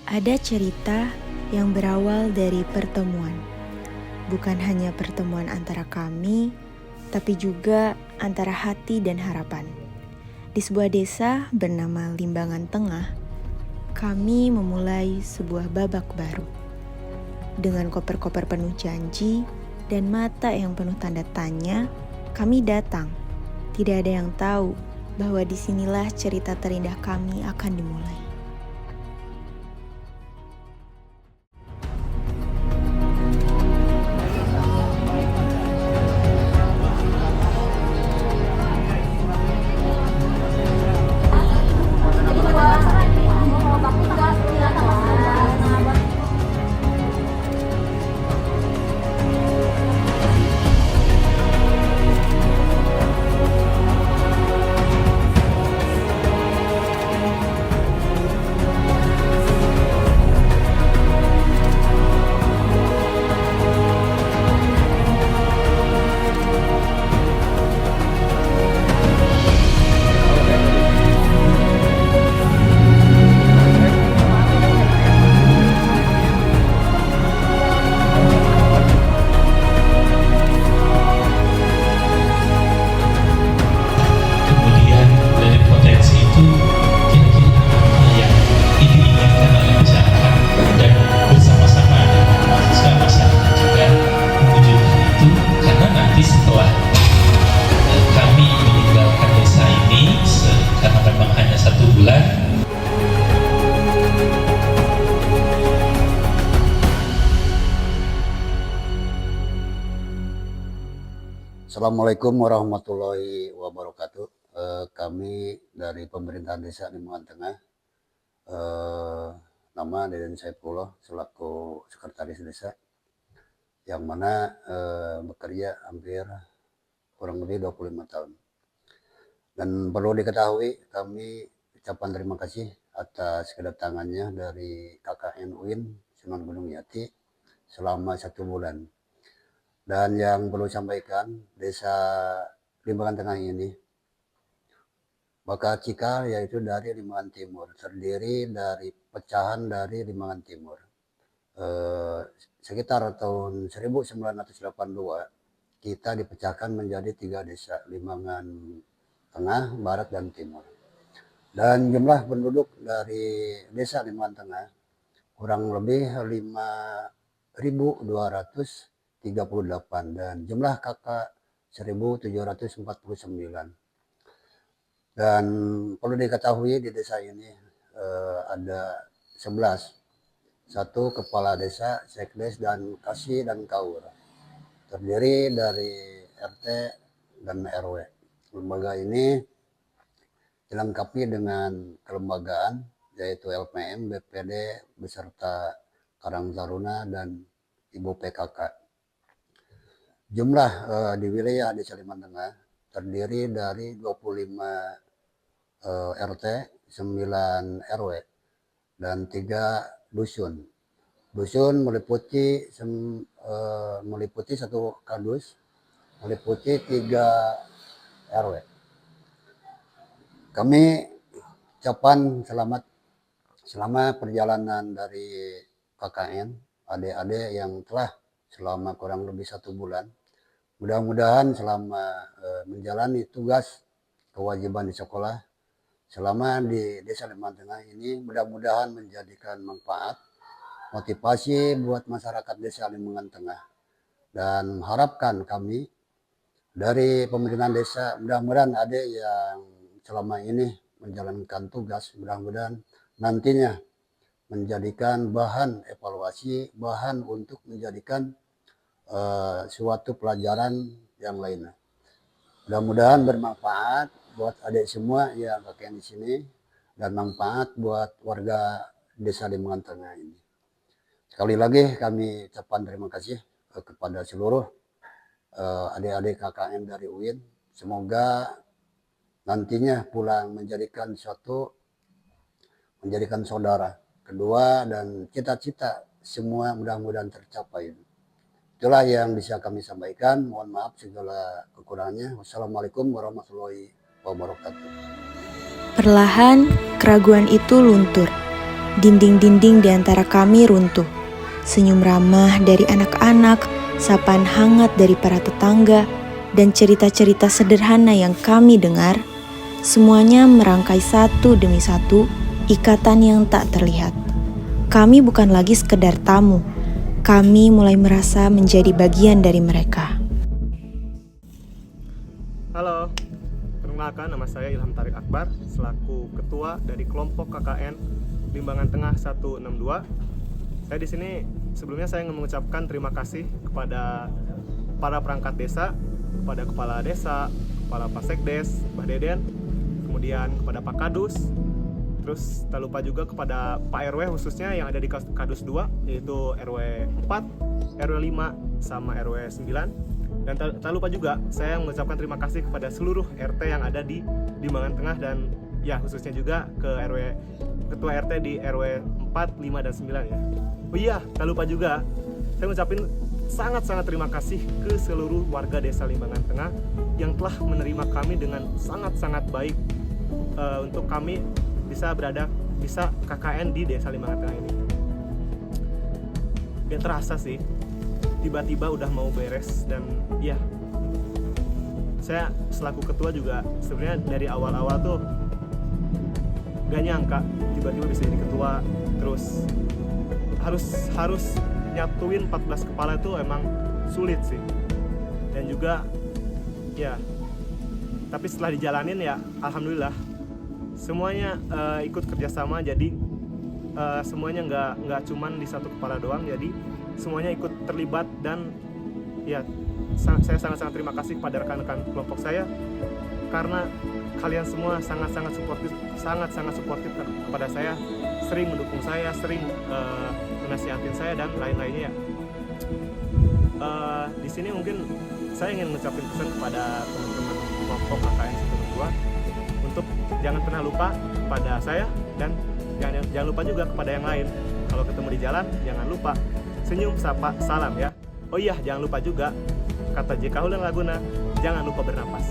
Ada cerita yang berawal dari pertemuan. Bukan hanya pertemuan antara kami, tapi juga antara hati dan harapan. Di sebuah desa bernama Limbangan Tengah, kami memulai sebuah babak baru. Dengan koper-koper penuh janji dan mata yang penuh tanda tanya, kami datang. Tidak ada yang tahu bahwa disinilah cerita terindah kami akan dimulai. Kemudian dari potensi itu kira-kira apa yang diinginkan oleh masyarakat dan bersama-sama dengan mahasiswa masyarakat juga mewujudkan itu, karena nanti setelah kami meninggalkan desa ini karena memang hanya 1 bulan. Assalamualaikum warahmatullahi wabarakatuh. Kami dari pemerintahan desa Limbangan Tengah, nama Deden Saifullah selaku sekretaris desa, yang mana bekerja hampir kurang lebih 25 tahun. Dan perlu diketahui, kami ucapan terima kasih atas kedatangannya dari KKN UIN Sunan Gunung Jati selama 1 bulan. Dan yang perlu sampaikan, desa Limbangan Tengah ini bakal cikal, yaitu dari Limbangan Timur, terdiri dari pecahan dari Limbangan Timur. Sekitar tahun 1982 kita dipecahkan menjadi 3 desa, Limbangan Tengah, Barat, dan Timur. Dan jumlah penduduk dari desa Limbangan Tengah kurang lebih 5.238 dan jumlah kakak 1.749. Dan perlu diketahui di desa ini ada 11, 1 kepala desa, sekdes, dan kasih dan kaur, terdiri dari RT dan RW. Lembaga ini dilengkapi dengan kelembagaan yaitu LPM, BPD, beserta Karang Taruna dan Ibu PKK. Jumlah di wilayah desa Limbangan Tengah terdiri dari 25 RT, 9 RW, dan 3 dusun. Dusun meliputi 1 kardus, meliputi 3 RW. Kami ucapan selamat selama perjalanan dari KKN, adik-adik yang telah selama kurang lebih 1 bulan. Mudah-mudahan selama menjalani tugas kewajiban di sekolah selama di desa Limbangan Tengah ini, mudah-mudahan menjadikan manfaat, motivasi buat masyarakat desa Limbangan Tengah. Dan mengharapkan kami dari pemerintahan desa, mudah-mudahan adik yang selama ini menjalankan tugas, mudah-mudahan nantinya menjadikan bahan evaluasi, bahan untuk menjadikan suatu pelajaran yang lainnya. Mudah-mudahan bermanfaat buat adik semua yang kakek di sini, dan manfaat buat warga desa Limbangan Tengah ini. Sekali lagi kami ucapkan terima kasih kepada seluruh adik-adik KKN dari UIN. Semoga nantinya pulang menjadikan saudara kedua, dan cita-cita semua mudah-mudahan tercapai. Itulah yang bisa kami sampaikan. Mohon maaf segala kekurangannya. Wassalamualaikum warahmatullahi wabarakatuh. Perlahan, keraguan itu luntur. Dinding-dinding di antara kami runtuh. Senyum ramah dari anak-anak, sapaan hangat dari para tetangga, dan cerita-cerita sederhana yang kami dengar, semuanya merangkai satu demi satu ikatan yang tak terlihat. Kami bukan lagi sekedar tamu, kami mulai merasa menjadi bagian dari mereka. Halo, perkenalkan nama saya Ilham Tarik Akbar, selaku Ketua dari kelompok KKN Limbangan Tengah 162. Saya di sini sebelumnya saya ingin mengucapkan terima kasih kepada para perangkat desa, kepada kepala desa, kepala Pasekdes, Mbah Deden, kemudian kepada Pak Kadus, terus tak lupa juga kepada Pak RW khususnya yang ada di Kadus 2, yaitu RW 4, RW 5, sama RW 9. Dan tak lupa juga saya mengucapkan terima kasih kepada seluruh RT yang ada di Limbangan Tengah, dan ya khususnya juga ke Ketua RT di RW 4, 5, dan 9 ya. Oh iya, tak lupa juga saya mengucapkan sangat-sangat terima kasih ke seluruh warga desa Limbangan Tengah yang telah menerima kami dengan sangat-sangat baik, untuk kami bisa KKN di desa Limbangan Tengah ini. Gak terasa sih, tiba-tiba udah mau beres, dan ya saya selaku ketua juga sebenarnya dari awal-awal tuh gak nyangka tiba-tiba bisa jadi ketua, terus harus nyatuin 14 kepala itu emang sulit sih, dan juga ya tapi setelah dijalanin ya alhamdulillah semuanya ikut kerjasama, jadi semuanya nggak cuman di satu kepala doang, jadi semuanya ikut terlibat, dan ya saya sangat-sangat terima kasih kepada rekan-rekan kelompok saya karena kalian semua sangat-sangat suportif kepada saya, sering mendukung saya, sering menasihatin saya dan lain-lainnya ya. Di sini mungkin saya ingin mengucapkan pesan kepada teman-teman kelompok KKN 162 untuk jangan pernah lupa pada saya, dan jangan lupa juga kepada yang lain. Kalau ketemu di jalan jangan lupa senyum, sapa, salam ya. Oh iya, jangan lupa juga kata JK Hulen Laguna, jangan lupa bernapas.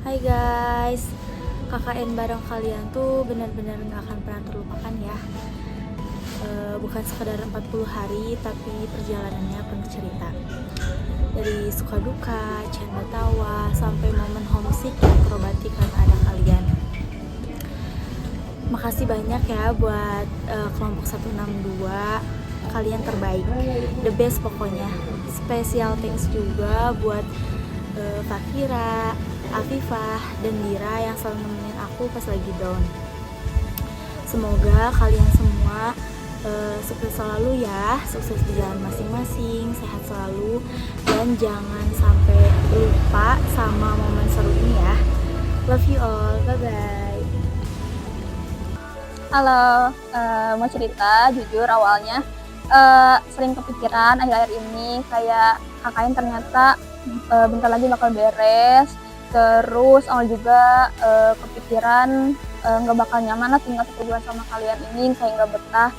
Hai guys, KKN bareng kalian tuh benar-benar gak akan pernah terlupakan ya. Bukan sekedar 40 hari, tapi perjalanannya penuh cerita. Dari suka duka, canda tawa, sampai momen homesick yang terobati karena ada kalian. Makasih banyak ya buat kelompok 162, kalian terbaik, the best pokoknya. Special thanks juga buat Fakira, Afifah, dan Dira yang selalu nemenin aku pas lagi down. Semoga kalian semua sukses selalu ya, sukses di jalan masing-masing, sehat selalu, dan jangan sampai lupa sama momen seru ini ya. Love you all, bye-bye. Halo, mau cerita jujur awalnya sering kepikiran akhir-akhir ini kayak KKN ternyata bentar lagi bakal beres. Terus awal juga kepikiran nggak bakal nyaman lah tinggal 1 bulan sama kalian ini, kayak nggak betah.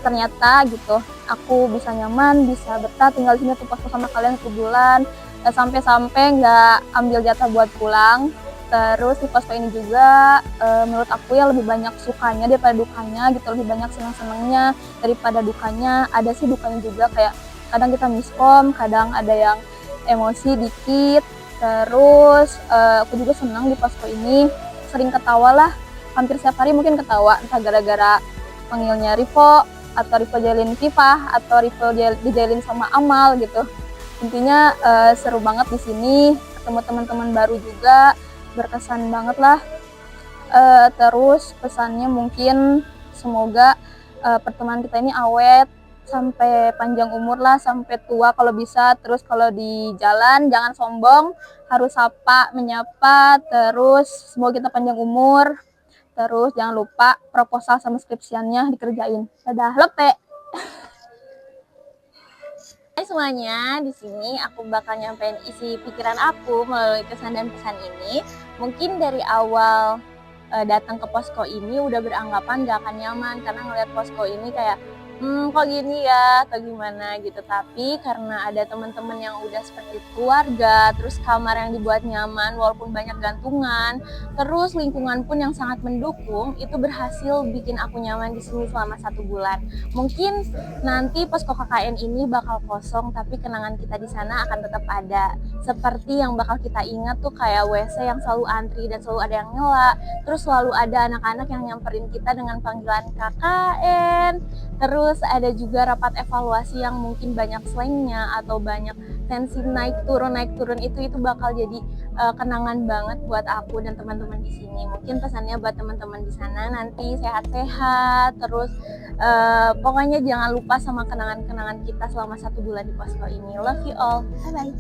Ternyata gitu aku bisa nyaman, bisa betah tinggal di sini tuh pas sama kalian 1 bulan, sampai-sampai nggak ambil jatah buat pulang. Terus di posko ini juga menurut aku ya lebih banyak sukanya daripada dukanya gitu, lebih banyak senang-senangnya daripada dukanya. Ada sih dukanya juga, kayak kadang kita miskom, kadang ada yang emosi dikit. Terus aku juga senang di posko ini sering ketawa lah, hampir setiap hari mungkin ketawa, entah gara-gara panggilnya Rivo, atau Rivo jailin Viva, atau Rivo dijailin sama Amal gitu. Intinya seru banget di sini, ketemu teman-teman baru juga, berkesan banget lah. Terus pesannya mungkin semoga pertemanan kita ini awet sampai panjang umur lah, sampai tua kalau bisa. Terus kalau di jalan jangan sombong, harus sapa, menyapa. Terus semoga kita panjang umur. Terus jangan lupa proposal sama skripsiannya dikerjain. Dadah, lepe. Hai semuanya, di sini aku bakal nyampein isi pikiran aku melalui kesan dan pesan ini. Mungkin dari awal datang ke posko ini udah beranggapan gak akan nyaman karena ngeliat posko ini kayak kok gini ya atau gimana gitu. Tapi karena ada teman-teman yang udah seperti keluarga, terus kamar yang dibuat nyaman walaupun banyak gantungan, terus lingkungan pun yang sangat mendukung, itu berhasil bikin aku nyaman di sini selama 1 bulan. Mungkin nanti posko KKN ini bakal kosong, tapi kenangan kita di sana akan tetap ada. Seperti yang bakal kita ingat tuh kayak WC yang selalu antri dan selalu ada yang nyela, terus selalu ada anak-anak yang nyamperin kita dengan panggilan KKN. Terus ada juga rapat evaluasi yang mungkin banyak slangnya atau banyak tensi naik turun itu bakal jadi kenangan banget buat aku dan teman-teman di sini. Mungkin pesannya buat teman-teman di sana nanti sehat-sehat, terus pokoknya jangan lupa sama kenangan-kenangan kita selama 1 bulan di posko ini. Love you all, bye bye.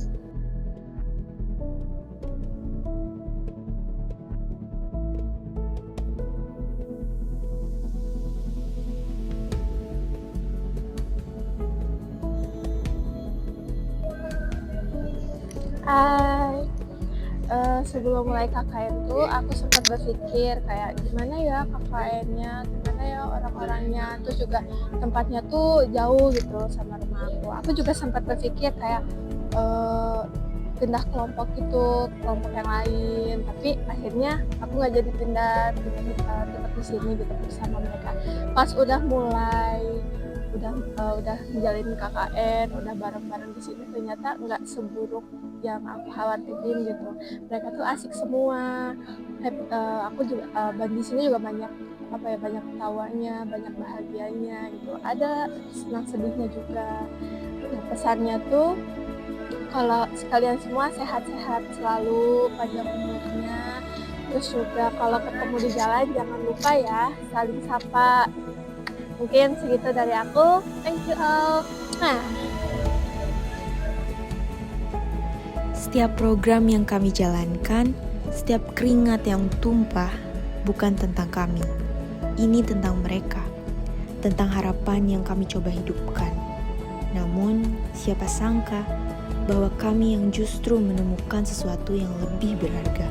Hai, sebelum mulai KKN tuh aku sempat berpikir kayak gimana ya KKN-nya, gimana ya orang-orangnya, terus juga tempatnya tuh jauh gitu sama rumah aku. Aku juga sempat berpikir kayak pindah kelompok gitu, kelompok yang lain. Tapi akhirnya aku nggak jadi pindah tetap di sini gitu bersama mereka. Pas udah mulai udah menjalin KKN, udah bareng-bareng di sini, ternyata nggak seburuk yang aku khawatirin gitu. Mereka tuh asik semua. Aku juga di sini juga banyak banyak tawanya, banyak bahagianya gitu. Ada senang sedihnya juga. Nah, pesannya tuh kalau sekalian semua sehat-sehat selalu, panjang umurnya. Terus juga kalau ketemu di jalan jangan lupa ya saling sapa. Mungkin segitu dari aku. Thank you all. Setiap program yang kami jalankan, setiap keringat yang tumpah, bukan tentang kami. Ini tentang mereka, tentang harapan yang kami coba hidupkan. Namun, siapa sangka bahwa kami yang justru menemukan sesuatu yang lebih berharga.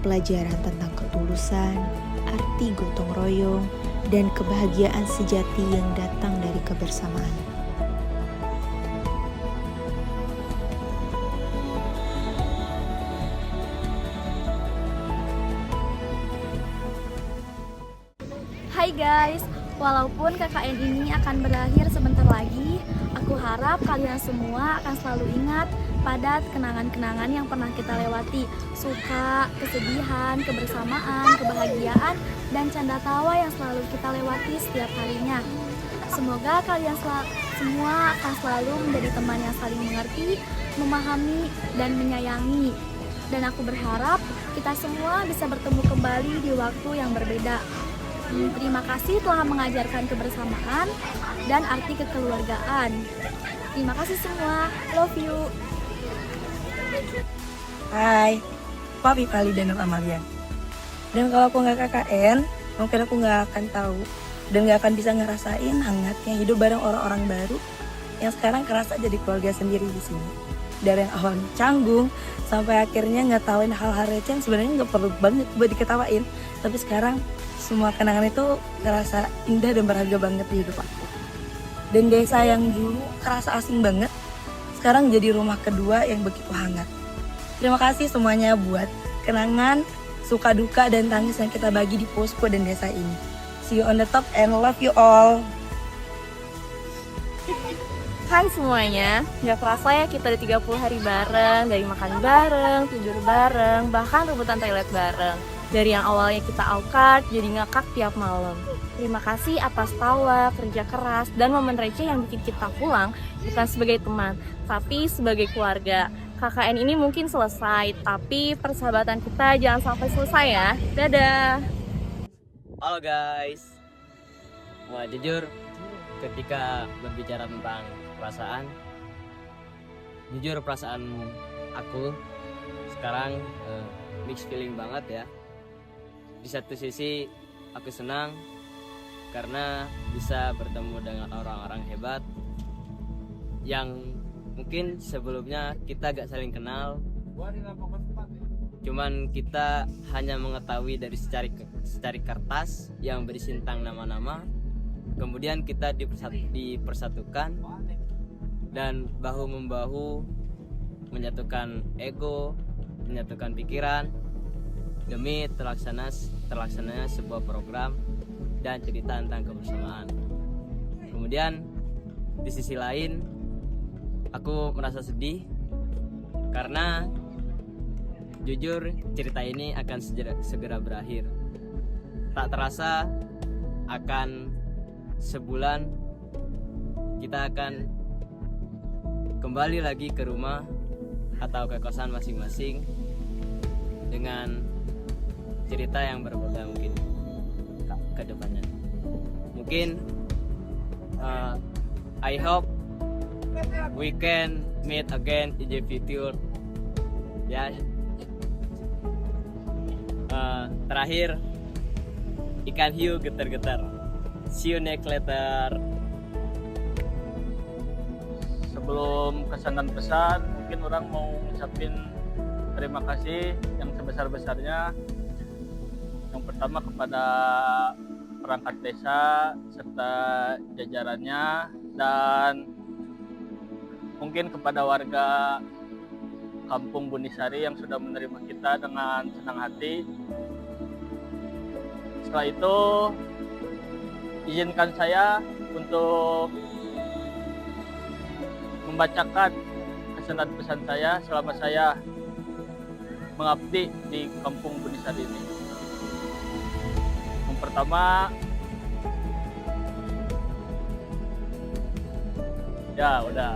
Pelajaran tentang ketulusan, arti gotong royong, dan kebahagiaan sejati yang datang dari kebersamaan. Hai guys, walaupun KKN ini akan berakhir sebentar lagi, aku harap kalian semua akan selalu ingat pada kenangan-kenangan yang pernah kita lewati. Suka, kesedihan, kebersamaan, kebahagiaan, dan canda tawa yang selalu kita lewati setiap harinya. Semoga kalian semua akan selalu menjadi teman yang saling mengerti, memahami, dan menyayangi. Dan aku berharap kita semua bisa bertemu kembali di waktu yang berbeda. Terima kasih telah mengajarkan kebersamaan dan arti kekeluargaan. Terima kasih semua, love you. Hai, aku Vali dan Amalia. Dan kalau aku nggak KKN, mungkin aku nggak akan tahu dan nggak akan bisa ngerasain hangatnya hidup bareng orang-orang baru yang sekarang kerasa jadi keluarga sendiri di sini. Dari yang awalnya canggung sampai akhirnya nggak tahuin hal-hal receh yang sebenarnya nggak perlu banget buat diketawain. Tapi sekarang semua kenangan itu terasa indah dan berharga banget di hidup aku. Dan desa yang dulu kerasa asing banget, sekarang jadi rumah kedua yang begitu hangat. Terima kasih semuanya buat kenangan, suka duka dan tangis yang kita bagi di posko dan desa ini. See you on the top and love you all. Hai semuanya, gak kerasa ya kita udah 30 hari bareng, dari makan bareng, tidur bareng, bahkan rebutan toilet bareng. Dari yang awalnya kita awkward, jadi ngakak tiap malam. Terima kasih atas tawa, kerja keras, dan momen receh yang bikin kita pulang, bukan sebagai teman, tapi sebagai keluarga. KKN ini mungkin selesai, tapi persahabatan kita jangan sampai selesai ya. Dadah! Halo guys. Wah, jujur ketika berbicara tentang perasaan, jujur perasaan aku sekarang mixed feeling banget ya. Di satu sisi aku senang karena bisa bertemu dengan orang-orang hebat yang mungkin sebelumnya kita gak saling kenal, cuman kita hanya mengetahui dari secari kertas yang berisi tentang nama-nama. kemudian kita dipersatukan dan bahu-membahu menyatukan ego, menyatukan pikiran demi terlaksananya sebuah program dan cerita tentang kebersamaan. Kemudian di sisi lain aku merasa sedih karena jujur cerita ini akan segera berakhir. Tak terasa akan sebulan kita akan kembali lagi ke rumah atau ke kosan masing-masing dengan cerita yang berbeda mungkin ke depannya. Mungkin I hope we can meet again in the future. Ya. Terakhir, ikan hiu getar-getar. See you next later. Sebelum kesan dan pesan, mungkin orang mau ngucapin terima kasih yang sebesar-besarnya. Yang pertama kepada perangkat desa serta jajarannya, dan mungkin kepada warga Kampung Bunisari yang sudah menerima kita dengan senang hati. Setelah itu, izinkan saya untuk membacakan kesan dan pesan saya selama saya mengabdi di Kampung Bunisari ini. Yang pertama, ya udah.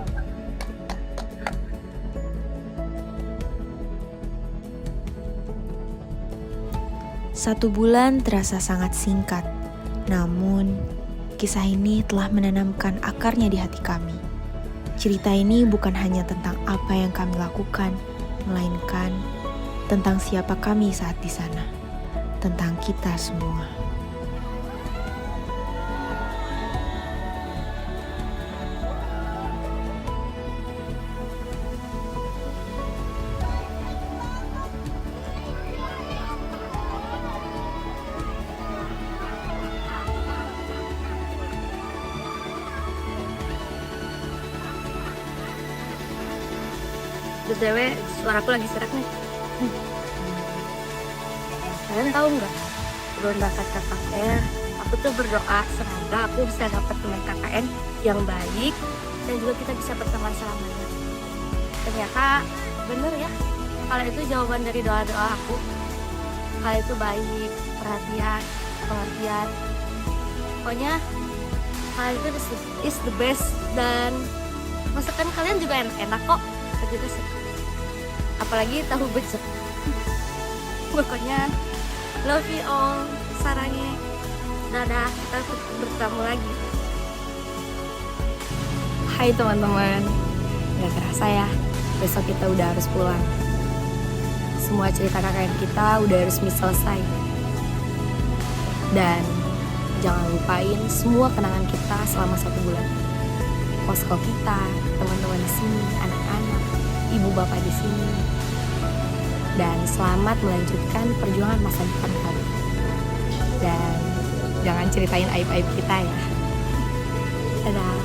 Satu bulan terasa sangat singkat, namun kisah ini telah menanamkan akarnya di hati kami. Cerita ini bukan hanya tentang apa yang kami lakukan, melainkan tentang siapa kami saat di sana, tentang kita semua. BTW, suaraku lagi serak nih. Kalian tahu nggak? Sebelum berangkat KKN, aku tuh berdoa semoga aku bisa dapat teman KKN yang baik dan juga kita bisa berteman selamanya. Ternyata bener ya, kalau itu jawaban dari doa-doa aku. Kalau itu baik, perhatian, pengertian. Pokoknya kalian itu is the best, dan masakan kalian juga enak-enak kok. Aku juga suka. Apalagi tahu becek. Pokoknya love you all, sarange. Dadah, kita bertemu lagi. Hai teman-teman, gak kerasa ya, besok kita udah harus pulang. Semua cerita KKN kita udah resmi selesai. Dan jangan lupain semua kenangan kita selama 1 bulan. Posko kita, teman-teman di sini, anak-anak, ibu bapak di sini. Dan selamat melanjutkan perjuangan masa depan kami. Dan jangan ceritain aib-aib kita ya. Dadah.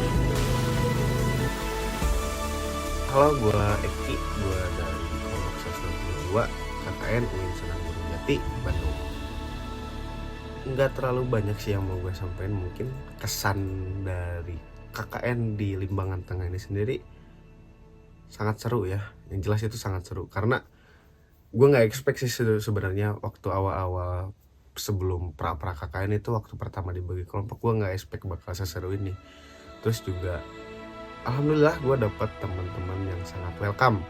Halo, gue Eki, gue dari kelompok 162 KKN UIN Sunan Gunung Jati, Bandung. Nggak terlalu banyak sih yang mau gue sampaikan, mungkin kesan dari KKN di Limbangan Tengah ini sendiri sangat seru ya. Yang jelas itu sangat seru karena gue nggak expect sih sebenarnya waktu awal-awal sebelum pra KKN itu, waktu pertama dibagi kelompok, gue nggak expect bakal seseru ini. Terus juga alhamdulillah gue dapet teman-teman yang sangat welcome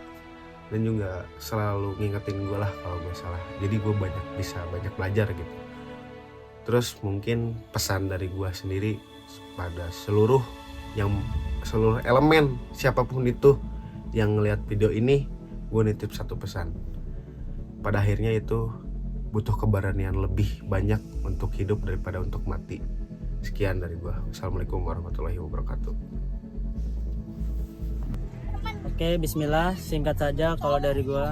dan juga selalu ngingetin gue lah kalau gue salah. Jadi gue bisa banyak belajar gitu. Terus mungkin pesan dari gue sendiri pada seluruh elemen siapapun itu yang ngelihat video ini, gue nitip satu pesan. Pada akhirnya itu butuh keberanian lebih banyak untuk hidup daripada untuk mati. Sekian dari gue. Assalamualaikum warahmatullahi wabarakatuh. Oke, bismillah. Singkat saja kalau dari gue,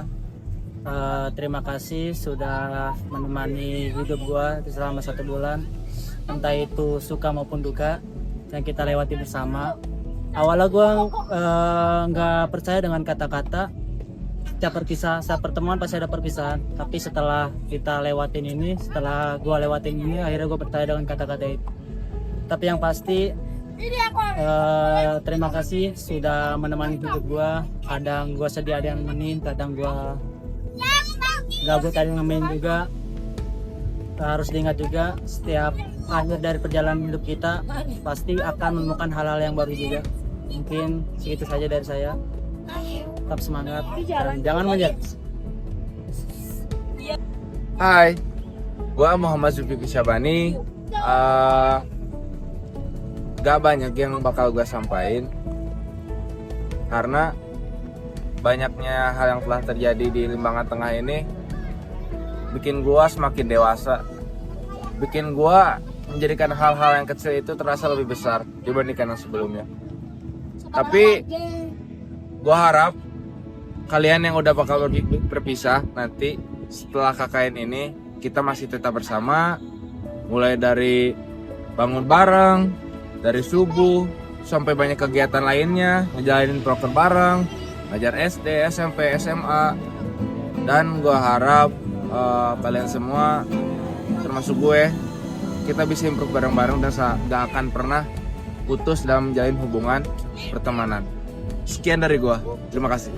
terima kasih sudah menemani hidup gue selama 1 bulan. entah itu suka maupun duka yang kita lewati bersama. Awalnya gue nggak percaya dengan kata-kata setiap pertemuan pasti ada perpisahan, tapi setelah kita lewatin ini, setelah gue lewatin ini, akhirnya gue percaya dengan kata-kata itu. Tapi yang pasti terima kasih sudah menemani hidup gue. Kadang gue sedih ada yang nemenin, kadang gue gabut ada yang nemenin juga. Harus diingat juga, setiap akhir dari perjalanan hidup kita pasti akan menemukan hal-hal yang baru juga. Mungkin segitu saja dari saya. Tetap semangat dan jangan menyerah. Hai, gua Muhammad Zulfikri Syabani. Gak banyak yang bakal gua sampaikan karena banyaknya hal yang telah terjadi di Limbangan Tengah ini bikin gua semakin dewasa, bikin gua menjadikan hal-hal yang kecil itu terasa lebih besar dibandingkan yang sebelumnya. Tapi gua harap kalian yang udah bakal berpisah nanti setelah KKN ini kita masih tetap bersama, mulai dari bangun bareng dari subuh sampai banyak kegiatan lainnya, ngejalanin proker bareng, ngajar SD, SMP, SMA. Dan gue harap kalian semua termasuk gue, kita bisa improve bareng-bareng dan gak akan pernah putus dalam menjalin hubungan pertemanan. Sekian dari gue, terima kasih.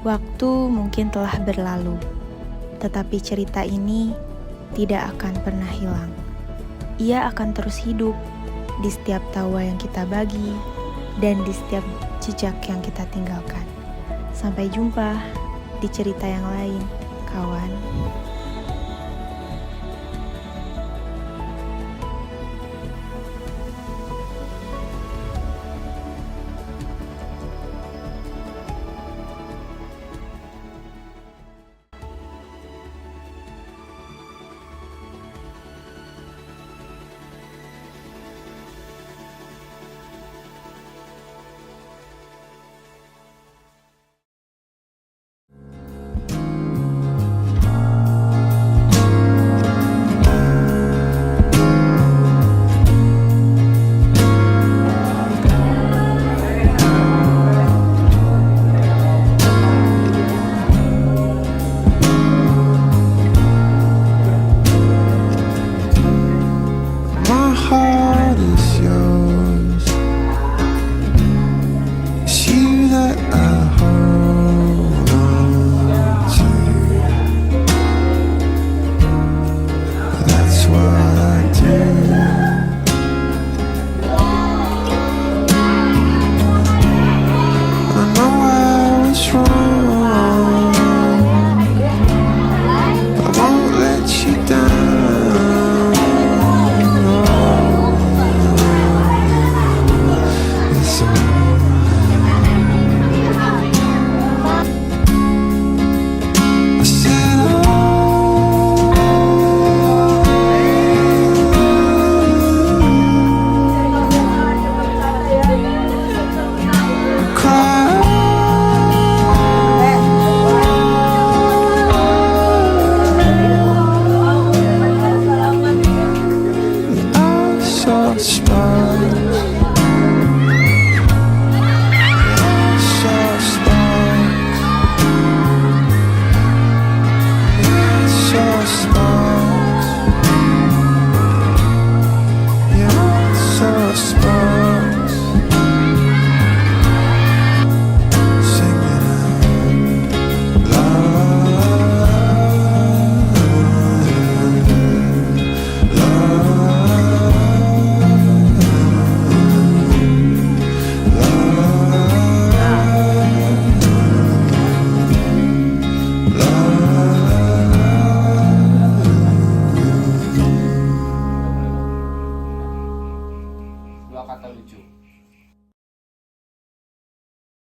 Waktu mungkin telah berlalu, tetapi cerita ini tidak akan pernah hilang. Ia akan terus hidup di setiap tawa yang kita bagi dan di setiap jejak yang kita tinggalkan. Sampai jumpa di cerita yang lain, kawan.